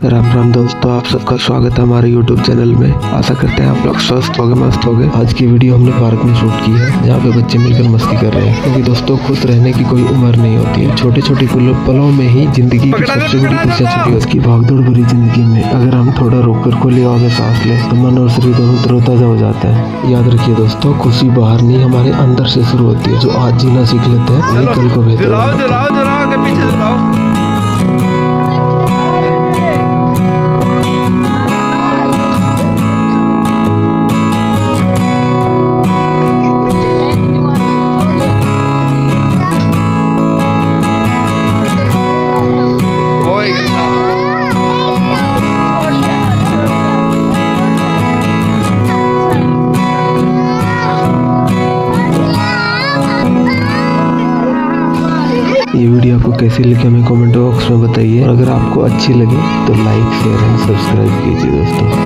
राम राम दोस्तों, आप सबका स्वागत है हमारे YouTube चैनल में। आशा करते हैं आप लोग स्वस्थ होंगे, मस्त होंगे। आज की वीडियो हमने पार्क में शूट की है, जहाँ पे बच्चे मिलकर मस्ती कर रहे हैं, क्योंकि दोस्तों खुश रहने की कोई उम्र नहीं होती है। छोटे छोटे पलों में ही जिंदगी की सबसे बड़ी खुशियाँ छुपी होती है। उसकी भागदौड़ भरी जिंदगी में अगर हम थोड़ा रोककर खुली हवा में सांस लें तो मन और शरीर दोनों तरोताजा हो जाता है। याद रखिए दोस्तों, खुशी बाहर नहीं हमारे अंदर से शुरू होती है। जो आज जीना सीख लेते हैं वही कल को बेहतर बनाते हैं। ये वीडियो आपको कैसी लगी हमें कमेंट बॉक्स में बताइए। और अगर आपको अच्छी लगे तो लाइक, शेयर एंड सब्सक्राइब कीजिए दोस्तों।